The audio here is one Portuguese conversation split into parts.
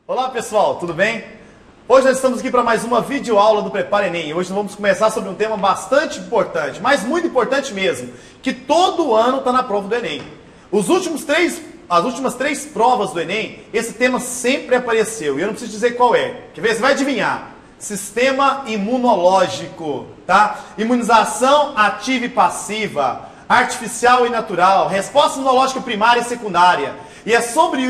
Olá pessoal, tudo bem? Hoje nós estamos aqui para mais uma videoaula do Prepara Enem. Hoje nós vamos começar sobre um tema bastante importante, mas muito importante mesmo, que todo ano está na prova do Enem. As últimas três provas do Enem, esse tema sempre apareceu, e eu não preciso dizer qual é. Quer ver? Você vai adivinhar. Sistema imunológico, tá? Imunização ativa e passiva, artificial e natural, resposta imunológica primária e secundária. E é sobre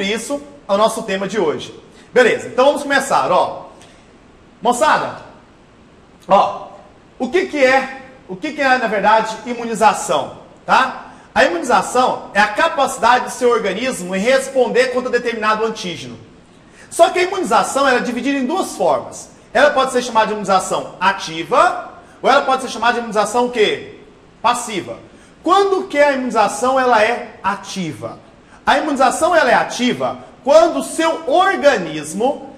isso o nosso tema de hoje. Beleza, então vamos começar, ó. Moçada, ó, o que é, na verdade, imunização, tá? A imunização é a capacidade do seu organismo em responder contra determinado antígeno. Só que a imunização ela é dividida em duas formas. Ela pode ser chamada de imunização ativa, ou ela pode ser chamada de imunização o quê? Passiva. Quando que a imunização ela é ativa? A imunização ela é ativa quando o seu organismo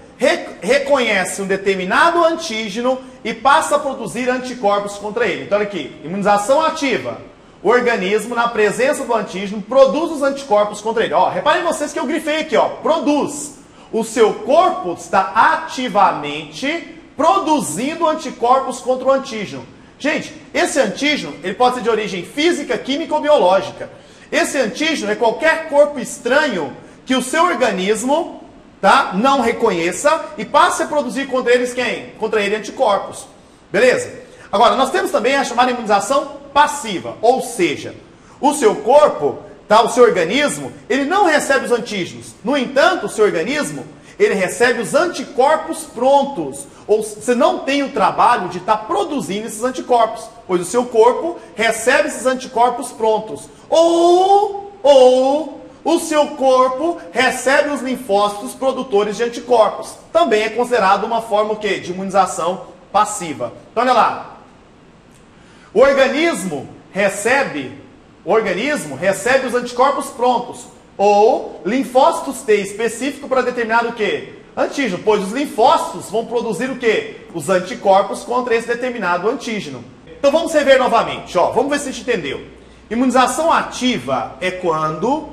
reconhece um determinado antígeno e passa a produzir anticorpos contra ele. Então olha aqui, imunização ativa. O organismo, na presença do antígeno, produz os anticorpos contra ele. Ó, reparem vocês que eu grifei aqui, ó, produz. O seu corpo está ativamente produzindo anticorpos contra o antígeno. Gente, esse antígeno ele pode ser de origem física, química ou biológica. Esse antígeno é qualquer corpo estranho que o seu organismo, tá, não reconheça e passe a produzir contra eles quem? Contra ele anticorpos. Beleza? Agora, nós temos também a chamada imunização passiva, ou seja, o seu corpo, tá, o seu organismo, ele não recebe os antígenos. No entanto, o seu organismo, ele recebe os anticorpos prontos. Ou você não tem o trabalho de estar produzindo esses anticorpos, pois o seu corpo recebe esses anticorpos prontos. Ou o seu corpo recebe os linfócitos produtores de anticorpos. Também é considerado uma forma o quê? De imunização passiva. Então olha lá. O organismo recebe os anticorpos prontos. Ou linfócitos T específico para determinado o quê? Antígeno, pois os linfócitos vão produzir o quê? Os anticorpos contra esse determinado antígeno. Então vamos rever novamente, ó, vamos ver se a gente entendeu. Imunização ativa é quando,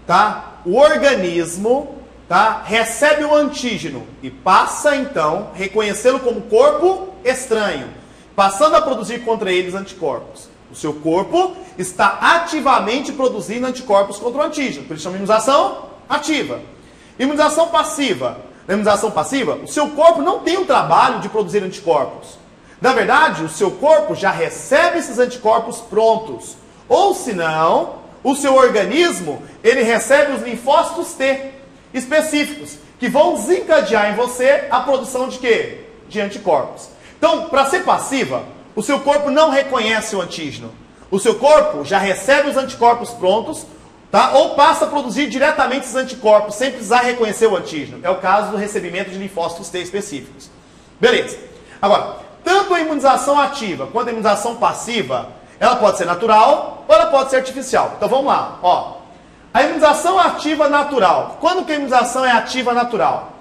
tá, o organismo, tá, recebe o antígeno e passa então a reconhecê-lo como corpo estranho, passando a produzir contra eles anticorpos. O seu corpo está ativamente produzindo anticorpos contra o antígeno, por isso chama imunização ativa. Imunização passiva. Na imunização passiva, o seu corpo não tem o trabalho de produzir anticorpos. Na verdade, o seu corpo já recebe esses anticorpos prontos. Ou senão, o seu organismo, ele recebe os linfócitos T específicos, que vão desencadear em você a produção de quê? De anticorpos. Então, para ser passiva, o seu corpo não reconhece o antígeno. O seu corpo já recebe os anticorpos prontos, tá? Ou passa a produzir diretamente esses anticorpos, sem precisar reconhecer o antígeno. É o caso do recebimento de linfócitos T específicos. Beleza. Agora, tanto a imunização ativa quanto a imunização passiva, ela pode ser natural ou ela pode ser artificial. Então vamos lá. Ó. A imunização ativa natural. Quando que a imunização é ativa natural?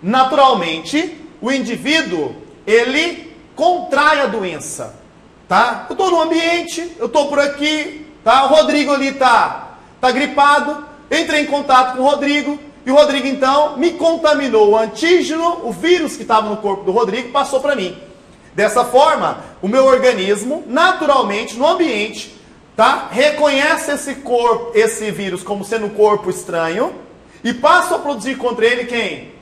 Naturalmente, o indivíduo, ele contrai a doença. Tá? Eu estou no ambiente, eu estou por aqui, tá? O Rodrigo ali tá gripado, entrei em contato com o Rodrigo, e o Rodrigo então me contaminou o antígeno, o vírus que estava no corpo do Rodrigo passou para mim. Dessa forma, o meu organismo, naturalmente, no ambiente, tá, reconhece esse vírus como sendo um corpo estranho e passa a produzir contra ele quem?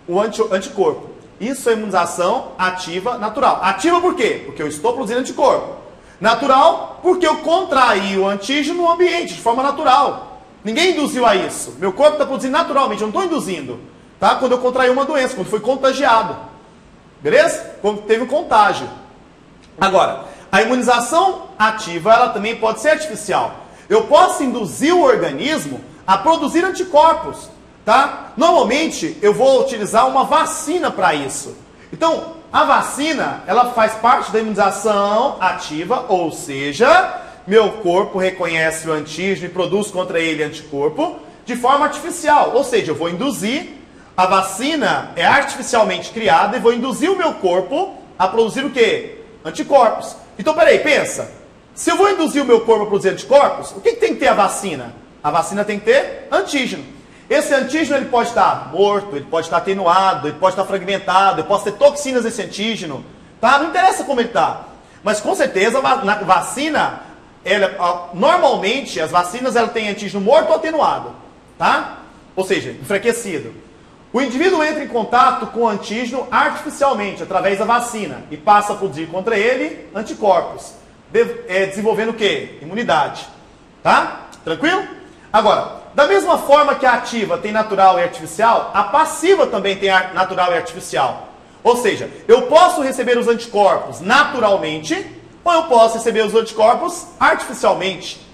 O anticorpo. Isso é imunização ativa natural. Ativa por quê? Porque eu estou produzindo anticorpo. Natural, porque eu contraí o antígeno no ambiente, de forma natural. Ninguém induziu a isso. Meu corpo está produzindo naturalmente, eu não estou induzindo. Tá? Quando eu contraí uma doença, quando fui contagiado. Beleza? Quando teve um contágio. Agora, a imunização ativa, ela também pode ser artificial. Eu posso induzir o organismo a produzir anticorpos. Tá? Normalmente, eu vou utilizar uma vacina para isso. Então, a vacina, ela faz parte da imunização ativa, ou seja, meu corpo reconhece o antígeno e produz contra ele anticorpo de forma artificial. Ou seja, eu vou induzir, a vacina é artificialmente criada e vou induzir o meu corpo a produzir o quê? Anticorpos. Então, peraí, pensa. Se eu vou induzir o meu corpo a produzir anticorpos, o que tem que ter a vacina? A vacina tem que ter antígeno. Esse antígeno ele pode estar morto, ele pode estar atenuado, ele pode estar fragmentado, ele pode ter toxinas desse antígeno, tá? Não interessa como ele está. Mas com certeza na vacina, normalmente as vacinas ela têm antígeno morto ou atenuado, tá? Ou seja, enfraquecido. O indivíduo entra em contato com o antígeno artificialmente, através da vacina, e passa a produzir contra ele anticorpos, desenvolvendo o quê? Imunidade. Tá? Tranquilo? Agora, da mesma forma que a ativa tem natural e artificial, a passiva também tem natural e artificial. Ou seja, eu posso receber os anticorpos naturalmente, ou eu posso receber os anticorpos artificialmente.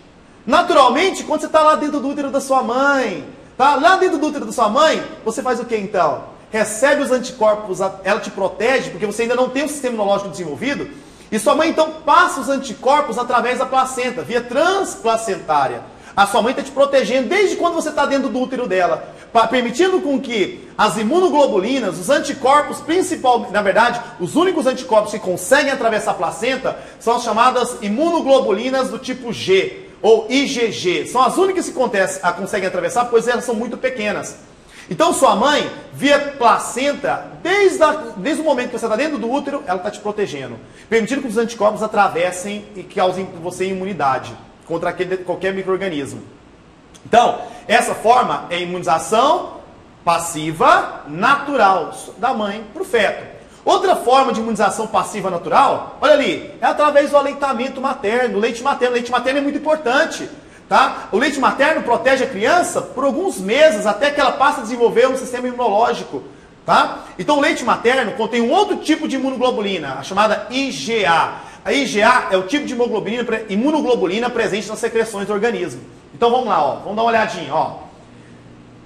Naturalmente, quando você está lá dentro do útero da sua mãe, tá? Lá dentro do útero da sua mãe, você faz o que então? Recebe os anticorpos, ela te protege, porque você ainda não tem um sistema imunológico desenvolvido, e sua mãe então passa os anticorpos através da placenta, via transplacentária. A sua mãe está te protegendo desde quando você está dentro do útero dela, permitindo com que as imunoglobulinas, os anticorpos principalmente, na verdade, os únicos anticorpos que conseguem atravessar a placenta são as chamadas imunoglobulinas do tipo G, ou IgG. São as únicas que conseguem atravessar, pois elas são muito pequenas. Então sua mãe, via placenta, desde o momento que você está dentro do útero, ela está te protegendo, permitindo que os anticorpos atravessem e causem em você imunidade contra qualquer micro-organismo. Então, essa forma é imunização passiva natural, da mãe para o feto. Outra forma de imunização passiva natural, olha ali, é através do aleitamento materno, o leite materno. O leite materno é muito importante, tá? O leite materno protege a criança por alguns meses, até que ela passe a desenvolver um sistema imunológico, tá? Então o leite materno contém um outro tipo de imunoglobulina, a chamada IgA. A IgA é o tipo de imunoglobulina presente nas secreções do organismo. Então vamos lá, ó, vamos dar uma olhadinha, ó.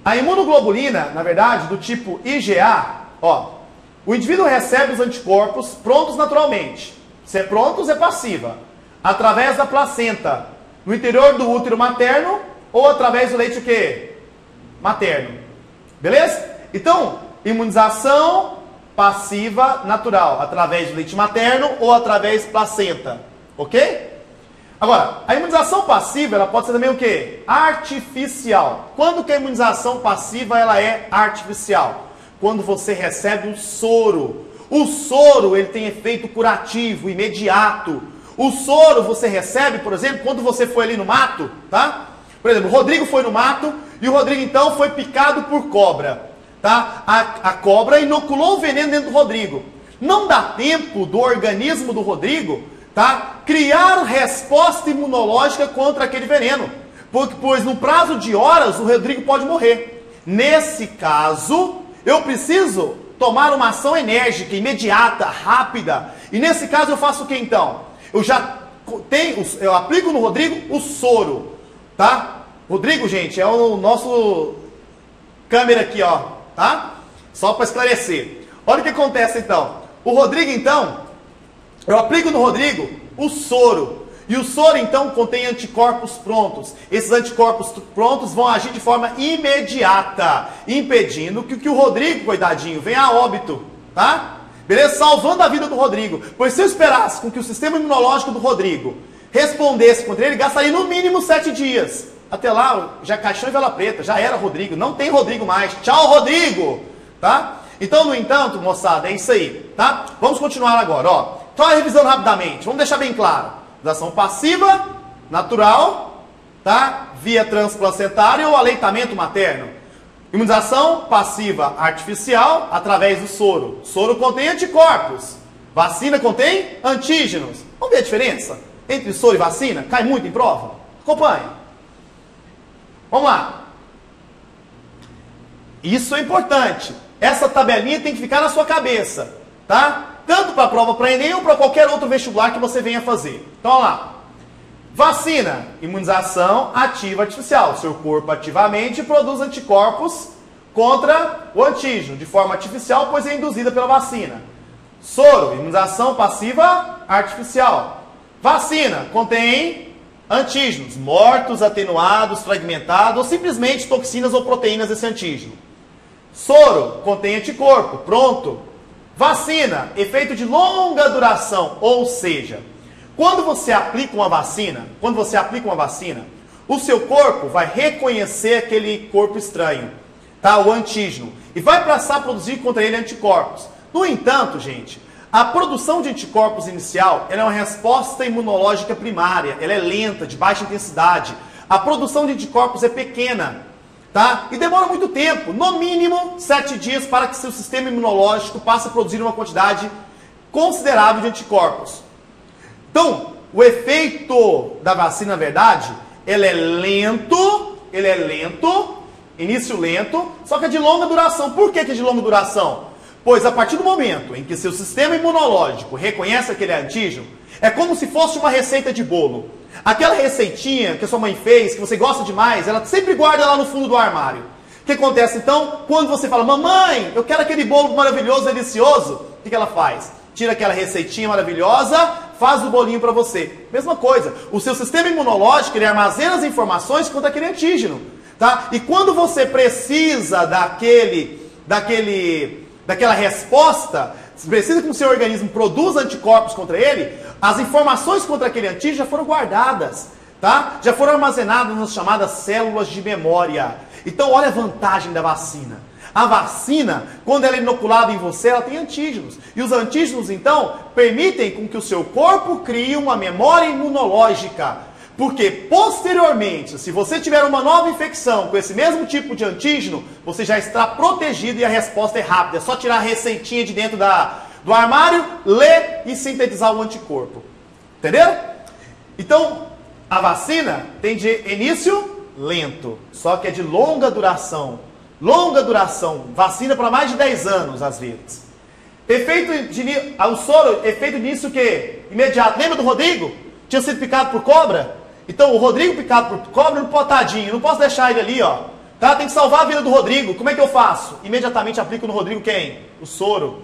A imunoglobulina, na verdade, do tipo IgA, ó, o indivíduo recebe os anticorpos prontos naturalmente. Se é prontos, é passiva. Através da placenta, no interior do útero materno, ou através do leite o quê? Materno. Beleza? Então, imunização passiva natural, através do leite materno ou através da placenta. Ok? Agora, a imunização passiva, ela pode ser também o quê? Artificial. Quando que a imunização passiva ela é artificial? Quando você recebe o soro. O soro, ele tem efeito curativo, imediato. O soro você recebe, por exemplo, quando você foi ali no mato, tá? Por exemplo, o Rodrigo foi no mato e o Rodrigo então foi picado por cobra. Tá? A cobra inoculou o veneno dentro do Rodrigo. Não dá tempo do organismo do Rodrigo, tá, criar resposta imunológica contra aquele veneno. Pois no prazo de horas o Rodrigo pode morrer. Nesse caso, eu preciso tomar uma ação enérgica, imediata, rápida. E nesse caso eu faço o que então? Eu aplico no Rodrigo o soro. Tá? Rodrigo, gente, é o nosso câmera aqui, ó. Tá? Só para esclarecer. Olha o que acontece então. O Rodrigo então, eu aplico no Rodrigo o soro. E o soro então contém anticorpos prontos. Esses anticorpos prontos vão agir de forma imediata, impedindo que o Rodrigo, coitadinho, venha a óbito. Tá? Beleza? Salvando a vida do Rodrigo. Pois se eu esperasse com que o sistema imunológico do Rodrigo respondesse contra ele, gastaria no mínimo 7 dias. Até lá, já caixão e vela preta, já era Rodrigo, não tem Rodrigo mais. Tchau, Rodrigo! Tá? Então, no entanto, moçada, é isso aí, tá? Vamos continuar agora, ó. Então, revisando rapidamente, vamos deixar bem claro. Imunização passiva, natural, tá? Via transplacentária ou aleitamento materno. Imunização passiva artificial, através do soro. Soro contém anticorpos. Vacina contém antígenos. Vamos ver a diferença entre soro e vacina? Cai muito em prova? Acompanhe. Vamos lá. Isso é importante. Essa tabelinha tem que ficar na sua cabeça, tá? Tanto para a prova para Enem ou para qualquer outro vestibular que você venha fazer. Então, vamos lá. Vacina, imunização ativa artificial. Seu corpo ativamente produz anticorpos contra o antígeno, de forma artificial, pois é induzida pela vacina. Soro, imunização passiva artificial. Vacina, contém antígenos, mortos, atenuados, fragmentados, ou simplesmente toxinas ou proteínas desse antígeno. Soro, contém anticorpo, pronto. Vacina, efeito de longa duração, ou seja, quando você aplica uma vacina, o seu corpo vai reconhecer aquele corpo estranho. tá? O antígeno, e vai passar a produzir contra ele anticorpos. No entanto, gente, a produção de anticorpos inicial ela é uma resposta imunológica primária, ela é lenta, de baixa intensidade. A produção de anticorpos é pequena, tá? E demora muito tempo, no mínimo 7 dias para que seu sistema imunológico passe a produzir uma quantidade considerável de anticorpos. Então, o efeito da vacina, na verdade, ele é lento, início lento, só que é de longa duração. Por que que é de longa duração? Pois a partir do momento em que seu sistema imunológico reconhece aquele antígeno, é como se fosse uma receita de bolo. Aquela receitinha que a sua mãe fez, que você gosta demais, ela sempre guarda lá no fundo do armário. O que acontece então? Quando você fala, mamãe, eu quero aquele bolo maravilhoso, delicioso, o que ela faz? Tira aquela receitinha maravilhosa, faz o bolinho para você. Mesma coisa, o seu sistema imunológico, ele armazena as informações contra aquele antígeno. Tá? E quando você precisa daquela resposta, precisa que o seu organismo produza anticorpos contra ele, as informações contra aquele antígeno já foram guardadas, tá? Já foram armazenadas nas chamadas células de memória. Então, olha a vantagem da vacina. A vacina, quando ela é inoculada em você, ela tem antígenos. E os antígenos, então, permitem com que o seu corpo crie uma memória imunológica. Porque, posteriormente, se você tiver uma nova infecção com esse mesmo tipo de antígeno, você já está protegido e a resposta é rápida. É só tirar a receitinha de dentro do armário, ler e sintetizar o anticorpo. Entenderam? Então, a vacina tem de início lento, só que é de longa duração. Longa duração. Vacina para mais de 10 anos, às vezes. O soro, efeito nisso o quê? Imediato. Lembra do Rodrigo? Tinha sido picado por cobra? Então, o Rodrigo picado por cobra, tadinho, não posso deixar ele ali, ó. Tá? Tem que salvar a vida do Rodrigo. Como é que eu faço? Imediatamente aplico no Rodrigo quem? O soro.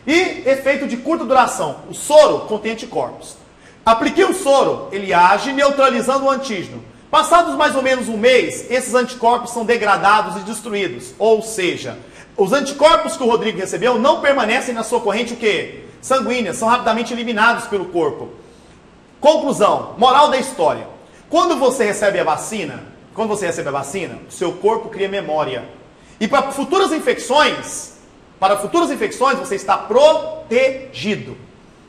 E efeito de curta duração. O soro contém anticorpos. Apliquei o soro, ele age neutralizando o antígeno. Passados mais ou menos um mês, esses anticorpos são degradados e destruídos. Ou seja, os anticorpos que o Rodrigo recebeu não permanecem na sua corrente o quê? Sanguínea, são rapidamente eliminados pelo corpo. Conclusão, moral da história. Quando você recebe a vacina, o seu corpo cria memória. E para futuras infecções, você está protegido.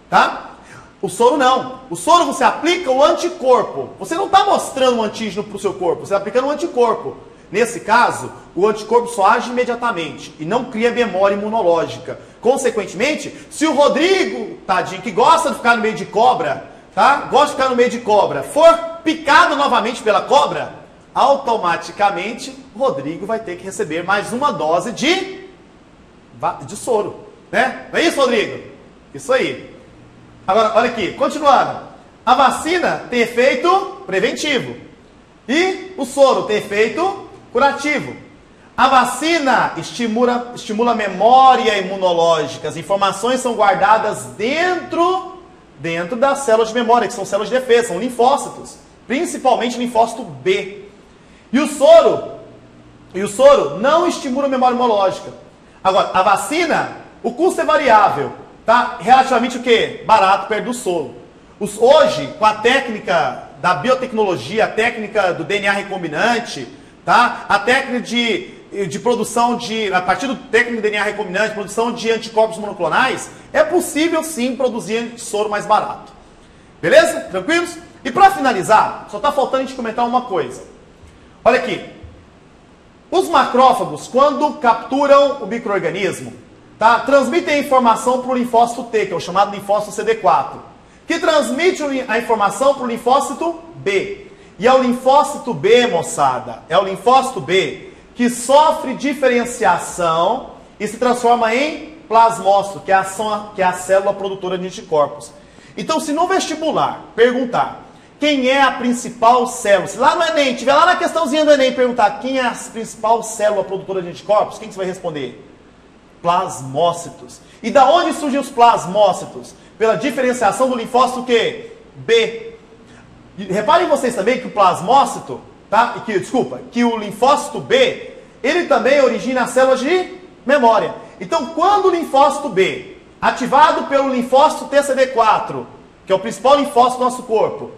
Tá? O soro não. O soro você aplica o anticorpo. Você não está mostrando um antígeno para o seu corpo, você está aplicando um anticorpo. Nesse caso, o anticorpo só age imediatamente e não cria memória imunológica. Consequentemente, se o Rodrigo, tadinho, que gosta de ficar no meio de cobra, tá? Gosta de ficar no meio de cobra, for picado novamente pela cobra, automaticamente o Rodrigo vai ter que receber mais uma dose de soro. Né? Não é isso, Rodrigo? Isso aí. Agora, olha aqui, continuando. A vacina tem efeito preventivo. E o soro tem efeito curativo. A vacina estimula a memória imunológica. As informações são guardadas dentro das células de memória, que são células de defesa, são linfócitos. Principalmente linfócito B. E o soro não estimula a memória imunológica. Agora, a vacina, o custo é variável. Tá? Relativamente o quê? Barato, perto do soro. Hoje, com a técnica da biotecnologia, a técnica do DNA recombinante, tá? A técnica de produção a partir do técnico do DNA recombinante, produção de anticorpos monoclonais, é possível sim produzir soro mais barato. Beleza? Tranquilos? E para finalizar, só está faltando a gente comentar uma coisa. Olha aqui. Os macrófagos, quando capturam o micro-organismo, tá? Transmitem a informação para o linfócito T, que é o chamado linfócito CD4, que transmite a informação para o linfócito B. E é o linfócito B, moçada, é o linfócito B que sofre diferenciação e se transforma em plasmócito, que é a célula produtora de anticorpos. Então, se no vestibular perguntar quem é a principal célula, se lá no Enem, tiver lá na questãozinha do Enem, perguntar quem é a principal célula produtora de anticorpos, quem que você vai responder? Plasmócitos. E da onde surgem os plasmócitos? Pela diferenciação do linfócito quê? B. E reparem vocês também que o plasmócito, tá? Que o linfócito B, ele também origina as células de memória. Então, quando o linfócito B, ativado pelo linfócito TCD4, que é o principal linfócito do nosso corpo,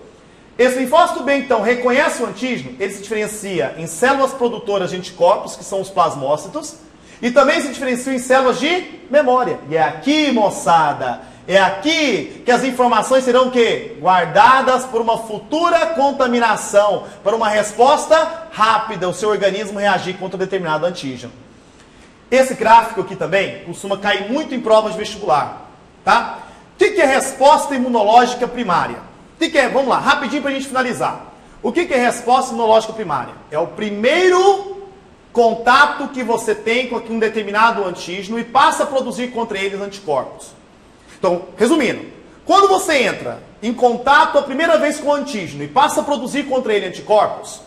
Esse linfócito B, então, reconhece o antígeno, ele se diferencia em células produtoras de anticorpos, que são os plasmócitos, e também se diferencia em células de memória. E é aqui, moçada, é aqui que as informações serão o quê? Guardadas por uma futura contaminação, para uma resposta rápida, o seu organismo reagir contra determinado antígeno. Esse gráfico aqui também costuma cair muito em provas de vestibular, tá? O que é resposta imunológica primária? Vamos lá, rapidinho para a gente finalizar. O que é resposta imunológica primária? É o primeiro contato que você tem com um determinado antígeno e passa a produzir contra eles anticorpos. Então, resumindo, quando você entra em contato a primeira vez com o antígeno e passa a produzir contra ele anticorpos,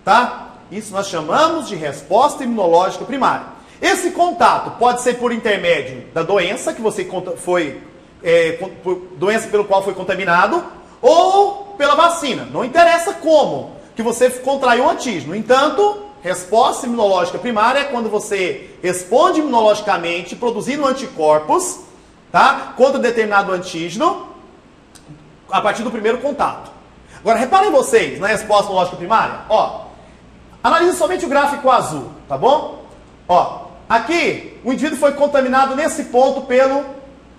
tá? Isso nós chamamos de resposta imunológica primária. Esse contato pode ser por intermédio da doença que você doença pelo qual foi contaminado, ou pela vacina. Não interessa como que você contraiu o antígeno. No entanto, resposta imunológica primária é quando você responde imunologicamente, produzindo anticorpos, tá, contra determinado antígeno, a partir do primeiro contato. Agora, reparem vocês na resposta imunológica primária. Ó, analise somente o gráfico azul, tá bom? Ó, aqui, o indivíduo foi contaminado nesse ponto pelo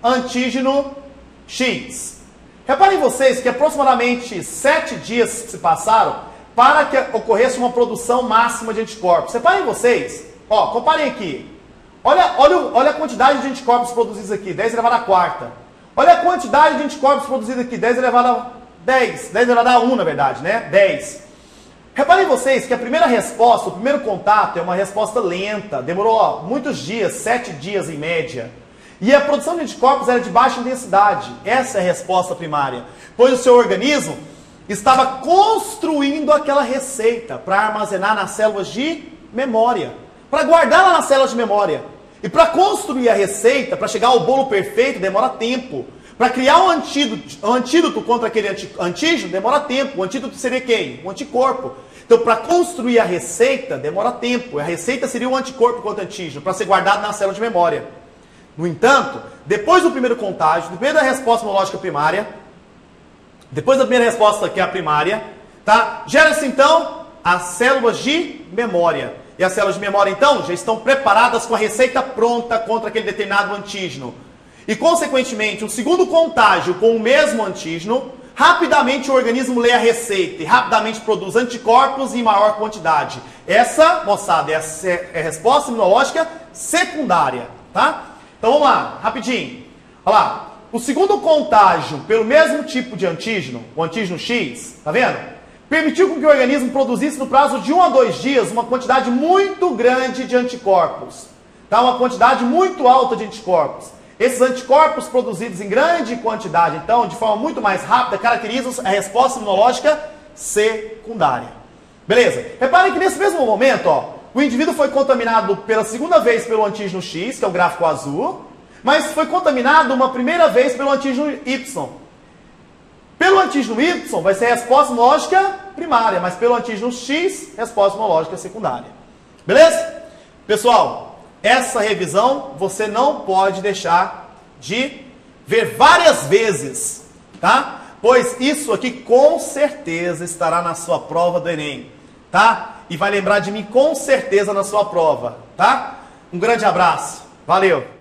antígeno X. Reparem vocês que aproximadamente 7 dias se passaram para que ocorresse uma produção máxima de anticorpos. Reparem vocês, ó, comparem aqui. Olha a quantidade de anticorpos produzidos aqui, 10 elevado à quarta. Olha a quantidade de anticorpos produzidos aqui, 10 elevado a 10 elevado a 1, na verdade, né? 10. Reparem vocês que a primeira resposta, o primeiro contato é uma resposta lenta, demorou muitos dias, 7 dias em média. E a produção de anticorpos era de baixa intensidade. Essa é a resposta primária. Pois o seu organismo estava construindo aquela receita para armazenar nas células de memória. Para guardar lá nas células de memória. E para construir a receita, para chegar ao bolo perfeito, demora tempo. Para criar um antídoto contra aquele antígeno, demora tempo. O antídoto seria quem? O anticorpo. Então, para construir a receita, demora tempo. A receita seria um anticorpo contra antígeno, para ser guardado na célula de memória. No entanto, depois do primeiro contágio, depois da resposta imunológica primária, depois da primeira resposta, que é a primária, tá? Gera-se então as células de memória. E as células de memória, então, já estão preparadas com a receita pronta contra aquele determinado antígeno. E, consequentemente, o segundo contágio com o mesmo antígeno, rapidamente o organismo lê a receita e rapidamente produz anticorpos em maior quantidade. Essa, moçada, é a resposta imunológica secundária, tá? Então vamos lá, rapidinho. Olha lá, o segundo contágio pelo mesmo tipo de antígeno, o antígeno X, tá vendo? Permitiu que o organismo produzisse no prazo de 1 a 2 dias uma quantidade muito grande de anticorpos. Tá? Uma quantidade muito alta de anticorpos. Esses anticorpos produzidos em grande quantidade, então, de forma muito mais rápida, caracterizam a resposta imunológica secundária. Beleza? Reparem que nesse mesmo momento, ó, o indivíduo foi contaminado pela segunda vez pelo antígeno X, que é o gráfico azul, mas foi contaminado uma primeira vez pelo antígeno Y. Pelo antígeno Y vai ser a resposta imunológica primária, mas pelo antígeno X, resposta imunológica secundária. Beleza? Pessoal, essa revisão você não pode deixar de ver várias vezes, tá? Pois isso aqui com certeza estará na sua prova do Enem, tá? E vai lembrar de mim com certeza na sua prova, tá? Um grande abraço. Valeu!